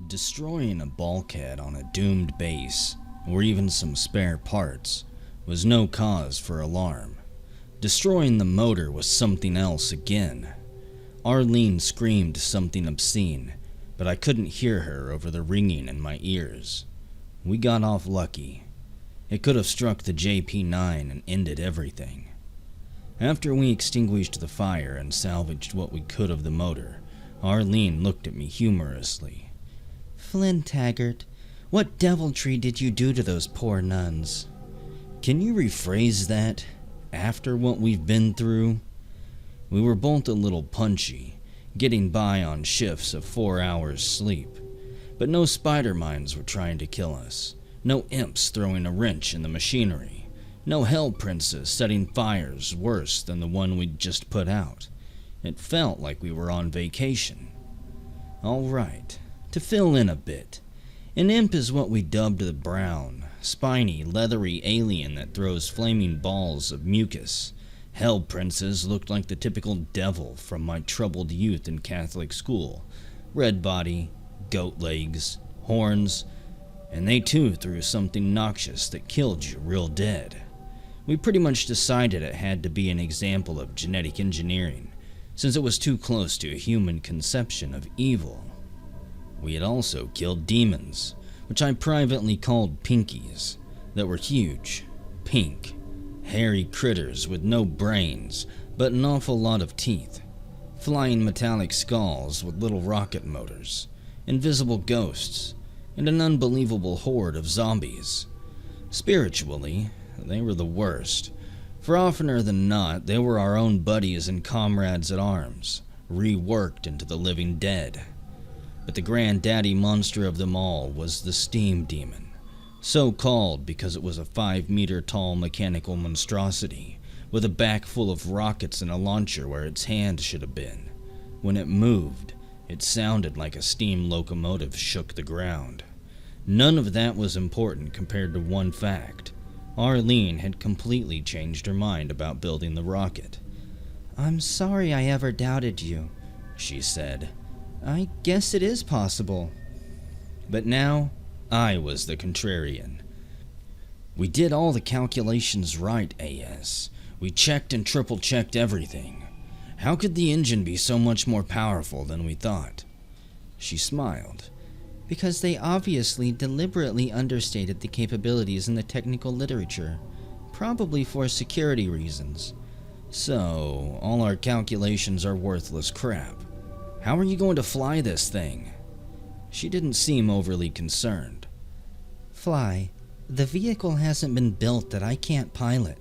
Destroying a bulkhead on a doomed base, or even some spare parts, was no cause for alarm. Destroying the motor was something else again. Arlene screamed something obscene, but I couldn't hear her over the ringing in my ears. We got off lucky. It could have struck the JP-9 and ended everything. After we extinguished the fire and salvaged what we could of the motor, Arlene looked at me humorously. "Flynn Taggart, what deviltry did you do to those poor nuns?" "Can you rephrase that? After what we've been through?" We were both a little punchy, getting by on shifts of 4 hours sleep. But no spider minds were trying to kill us. No imps throwing a wrench in the machinery. No hell princes setting fires worse than the one we'd just put out. It felt like we were on vacation. All right. To fill in a bit, an imp is what we dubbed the brown, spiny, leathery alien that throws flaming balls of mucus. Hell princes looked like the typical devil from my troubled youth in Catholic school. Red body, goat legs, horns, and they too threw something noxious that killed you real dead. We pretty much decided it had to be an example of genetic engineering, since it was too close to a human conception of evil. We had also killed demons, which I privately called pinkies, that were huge, pink, hairy critters with no brains, but an awful lot of teeth, flying metallic skulls with little rocket motors, invisible ghosts, and an unbelievable horde of zombies. Spiritually, they were the worst, for oftener than not, they were our own buddies and comrades at arms, reworked into the living dead. But the granddaddy monster of them all was the steam demon, so called because it was a 5-meter tall mechanical monstrosity, with a back full of rockets and a launcher where its hand should have been. When it moved, it sounded like a steam locomotive shook the ground. None of that was important compared to one fact. Arlene had completely changed her mind about building the rocket. "I'm sorry I ever doubted you," she said. "I guess it is possible." But now, I was the contrarian. "We did all the calculations right, AS. We checked and triple-checked everything. How could the engine be so much more powerful than we thought?" She smiled. "Because they obviously deliberately understated the capabilities in the technical literature, probably for security reasons. So, all our calculations are worthless crap. How are you going to fly this thing?" She didn't seem overly concerned. "Fly? The vehicle hasn't been built that I can't pilot."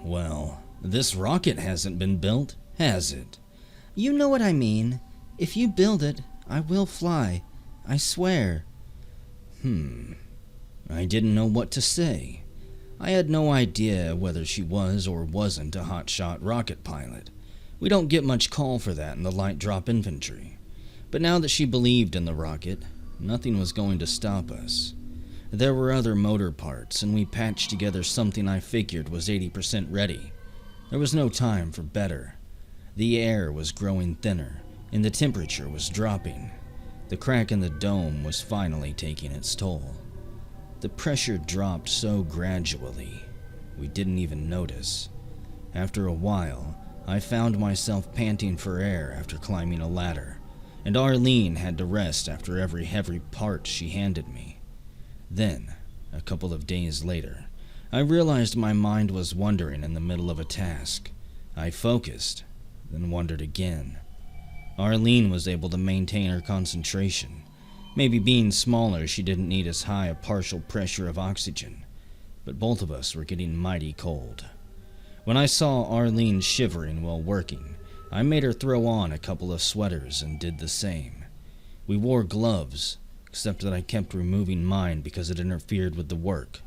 Well, this rocket hasn't been built, has it?" "You know what I mean. If you build it, I will fly. I swear." I didn't know what to say. I had no idea whether she was or wasn't a hotshot rocket pilot. We don't get much call for that in the light drop infantry. But now that she believed in the rocket, nothing was going to stop us. There were other motor parts, and we patched together something I figured was 80% ready. There was no time for better. The air was growing thinner, and the temperature was dropping. The crack in the dome was finally taking its toll. The pressure dropped so gradually, we didn't even notice. After a while, I found myself panting for air after climbing a ladder, and Arlene had to rest after every heavy part she handed me. Then, a couple of days later, I realized my mind was wandering in the middle of a task. I focused, then wondered again. Arlene was able to maintain her concentration. Maybe being smaller, she didn't need as high a partial pressure of oxygen, but both of us were getting mighty cold. When I saw Arlene shivering while working, I made her throw on a couple of sweaters and did the same. We wore gloves, except that I kept removing mine because it interfered with the work.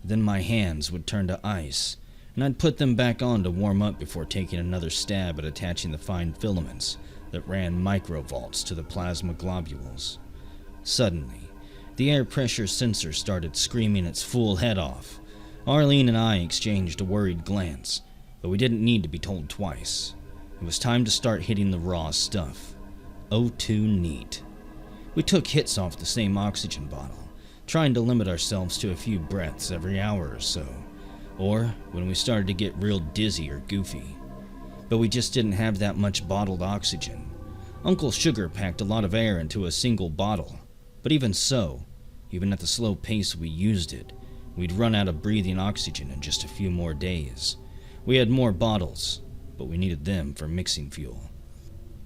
Then my hands would turn to ice, and I'd put them back on to warm up before taking another stab at attaching the fine filaments that ran microvolts to the plasma globules. Suddenly, the air pressure sensor started screaming its fool head off. Arlene and I exchanged a worried glance, but we didn't need to be told twice. It was time to start hitting the raw stuff. Oh, too neat. We took hits off the same oxygen bottle, trying to limit ourselves to a few breaths every hour or so, or when we started to get real dizzy or goofy. But we just didn't have that much bottled oxygen. Uncle Sugar packed a lot of air into a single bottle, but even so, even at the slow pace we used it, we'd run out of breathing oxygen in just a few more days. We had more bottles, but we needed them for mixing fuel.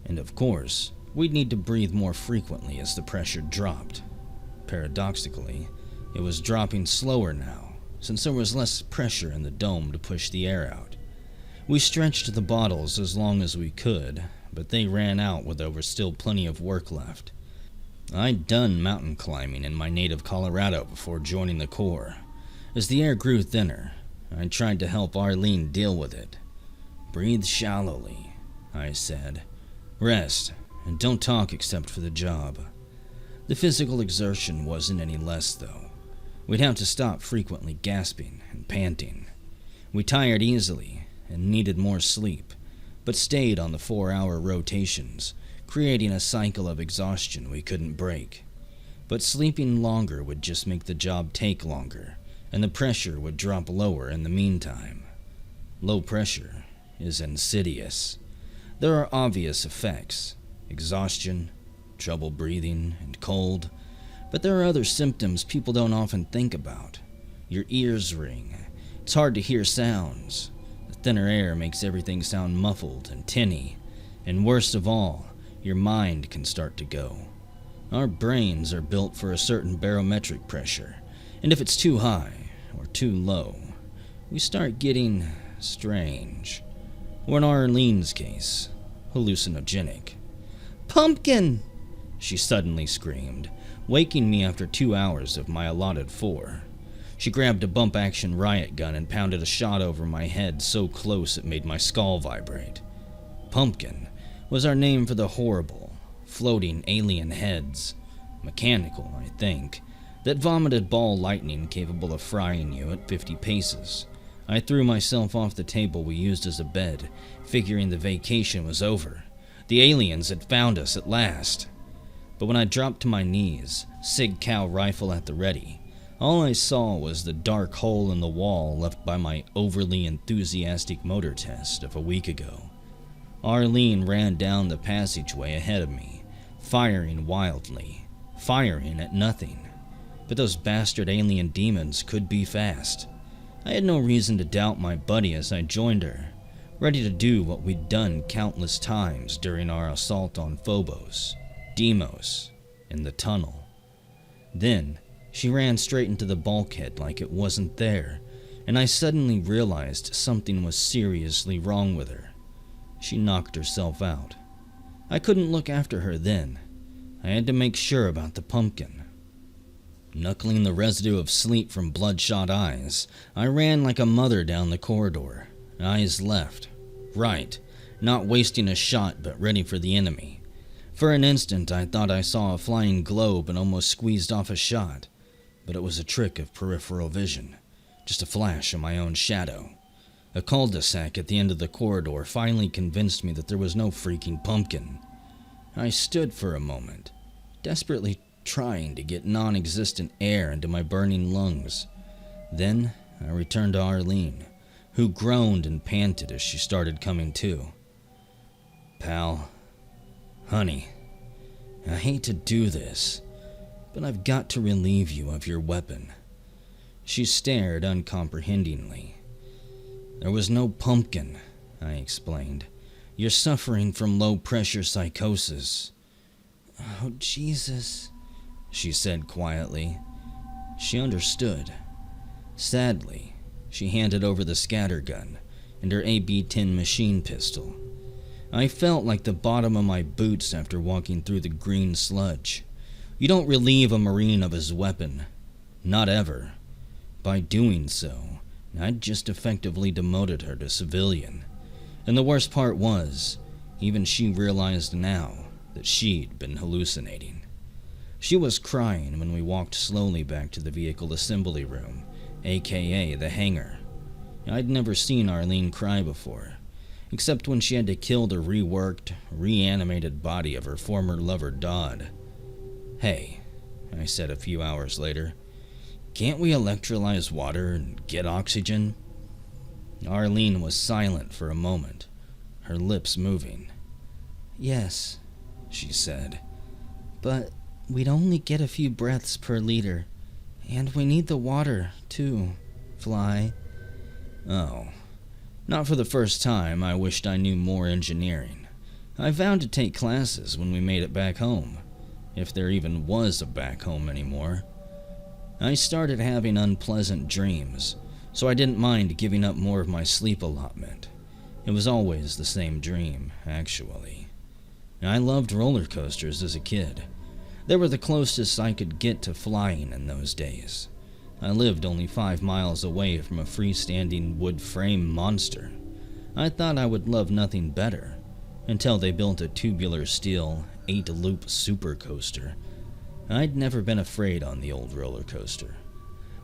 And of course, we'd need to breathe more frequently as the pressure dropped. Paradoxically, it was dropping slower now, since there was less pressure in the dome to push the air out. We stretched the bottles as long as we could, but they ran out with there was still plenty of work left. I'd done mountain climbing in my native Colorado before joining the Corps. As the air grew thinner, I tried to help Arlene deal with it. "Breathe shallowly," I said. "Rest, and don't talk except for the job." The physical exertion wasn't any less, though. We'd have to stop frequently gasping and panting. We tired easily and needed more sleep, but stayed on the 4-hour rotations, creating a cycle of exhaustion we couldn't break. But sleeping longer would just make the job take longer, and the pressure would drop lower in the meantime. Low pressure is insidious. There are obvious effects: exhaustion, trouble breathing, and cold. But there are other symptoms people don't often think about. Your ears ring. It's hard to hear sounds. The thinner air makes everything sound muffled and tinny. And worst of all, your mind can start to go. Our brains are built for a certain barometric pressure, and if it's too high or too low, we start getting strange. Or in Arlene's case, hallucinogenic. "Pumpkin!" she suddenly screamed, waking me after 2 hours of my allotted 4. She grabbed a bump-action riot gun and pounded a shot over my head so close it made my skull vibrate. Pumpkin was our name for the horrible, floating alien heads, mechanical, I think, that vomited ball lightning capable of frying you at 50 paces. I threw myself off the table we used as a bed, figuring the vacation was over. The aliens had found us at last. But when I dropped to my knees, Sig Cow rifle at the ready, all I saw was the dark hole in the wall left by my overly enthusiastic motor test of a week ago. Arlene ran down the passageway ahead of me, firing wildly, firing at nothing. But those bastard alien demons could be fast. I had no reason to doubt my buddy as I joined her, ready to do what we'd done countless times during our assault on Phobos, Deimos, and the tunnel. Then, she ran straight into the bulkhead like it wasn't there, and I suddenly realized something was seriously wrong with her. She knocked herself out. I couldn't look after her then. I had to make sure about the pumpkin. Knuckling the residue of sleep from bloodshot eyes, I ran like a mother down the corridor, eyes left, right, not wasting a shot but ready for the enemy. For an instant I thought I saw a flying globe and almost squeezed off a shot, but it was a trick of peripheral vision, just a flash of my own shadow. A cul-de-sac at the end of the corridor finally convinced me that there was no freaking pumpkin. I stood for a moment, desperately trying to get non-existent air into my burning lungs. Then I returned to Arlene, who groaned and panted as she started coming to. "Pal, honey, I hate to do this, but I've got to relieve you of your weapon." She stared uncomprehendingly. "There was no pumpkin," I explained. "You're suffering from low-pressure psychosis." "Oh, Jesus," she said quietly. She understood. Sadly, she handed over the scattergun and her AB-10 machine pistol. I felt like the bottom of my boots after walking through the green sludge. You don't relieve a Marine of his weapon. Not ever. By doing so, I'd just effectively demoted her to civilian. And the worst part was, even she realized now that she'd been hallucinating. She was crying when we walked slowly back to the vehicle assembly room, aka the hangar. I'd never seen Arlene cry before, except when she had to kill the reworked, reanimated body of her former lover Dodd. "Hey," I said a few hours later, "can't we electrolyze water and get oxygen?" Arlene was silent for a moment, her lips moving. "Yes," she said, "but we'd only get a few breaths per liter, and we need the water, too, Fly." Oh. Not for the first time, I wished I knew more engineering. I vowed to take classes when we made it back home, if there even was a back home anymore. I started having unpleasant dreams, so I didn't mind giving up more of my sleep allotment. It was always the same dream, actually. I loved roller coasters as a kid. They were the closest I could get to flying in those days. I lived only 5 miles away from a freestanding wood frame monster. I thought I would love nothing better, until they built a tubular steel 8-loop super coaster. I'd never been afraid on the old roller coaster.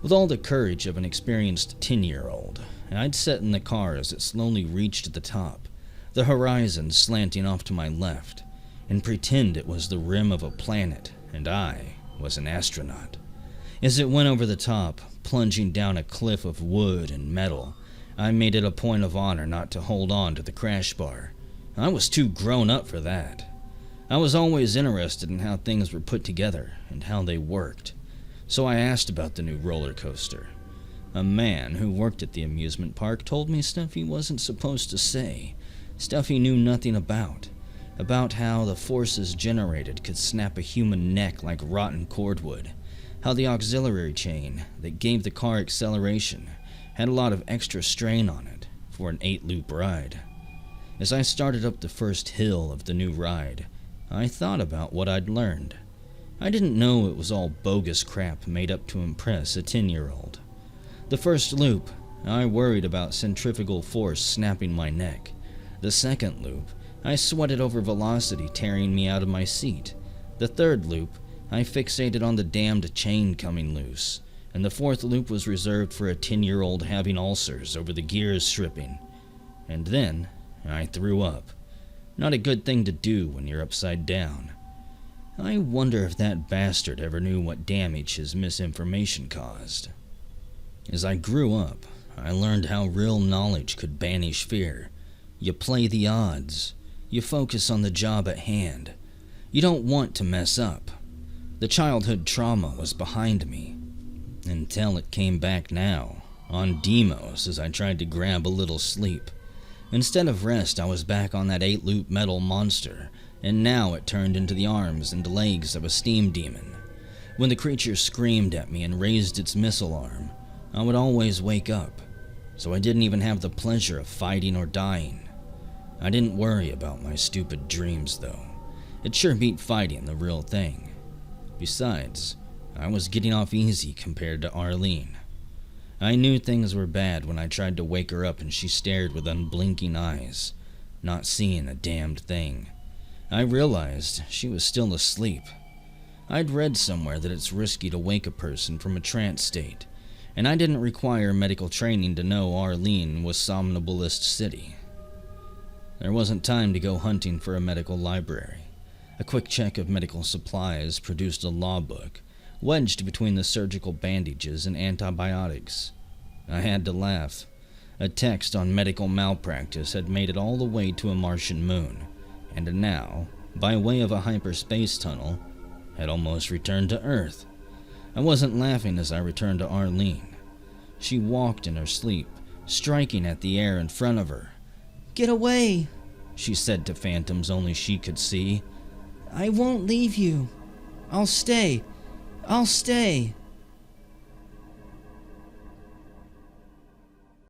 With all the courage of an experienced 10-year-old, I'd sit in the car as it slowly reached the top, the horizon slanting off to my left, and pretend it was the rim of a planet and I was an astronaut. As it went over the top, plunging down a cliff of wood and metal, I made it a point of honor not to hold on to the crash bar. I was too grown up for that. I was always interested in how things were put together and how they worked, so I asked about the new roller coaster. A man who worked at the amusement park told me stuff he wasn't supposed to say, stuff he knew nothing about how the forces generated could snap a human neck like rotten cordwood, how the auxiliary chain that gave the car acceleration had a lot of extra strain on it for an 8-loop ride. As I started up the first hill of the new ride, I thought about what I'd learned. I didn't know it was all bogus crap made up to impress a 10-year-old. The first loop, I worried about centrifugal force snapping my neck. The second loop, I sweated over velocity tearing me out of my seat. The third loop, I fixated on the damned chain coming loose. And the fourth loop was reserved for a 10-year-old having ulcers over the gears stripping. And then, I threw up. Not a good thing to do when you're upside down. I wonder if that bastard ever knew what damage his misinformation caused. As I grew up, I learned how real knowledge could banish fear. You play the odds. You focus on the job at hand. You don't want to mess up. The childhood trauma was behind me, until it came back now, on demos as I tried to grab a little sleep. Instead of rest, I was back on that 8-loop metal monster, and now it turned into the arms and legs of a steam demon. When the creature screamed at me and raised its missile arm, I would always wake up, so I didn't even have the pleasure of fighting or dying. I didn't worry about my stupid dreams, though. It sure beat fighting the real thing. Besides, I was getting off easy compared to Arlene. I knew things were bad when I tried to wake her up and she stared with unblinking eyes, not seeing a damned thing. I realized she was still asleep. I'd read somewhere that it's risky to wake a person from a trance state, and I didn't require medical training to know Arlene was somnambulist city. There wasn't time to go hunting for a medical library. A quick check of medical supplies produced a law book, wedged between the surgical bandages and antibiotics. I had to laugh. A text on medical malpractice had made it all the way to a Martian moon, and now, by way of a hyperspace tunnel, had almost returned to Earth. I wasn't laughing as I returned to Arlene. She walked in her sleep, striking at the air in front of her. "Get away," she said to phantoms only she could see. "I won't leave you. I'll stay. I'll stay."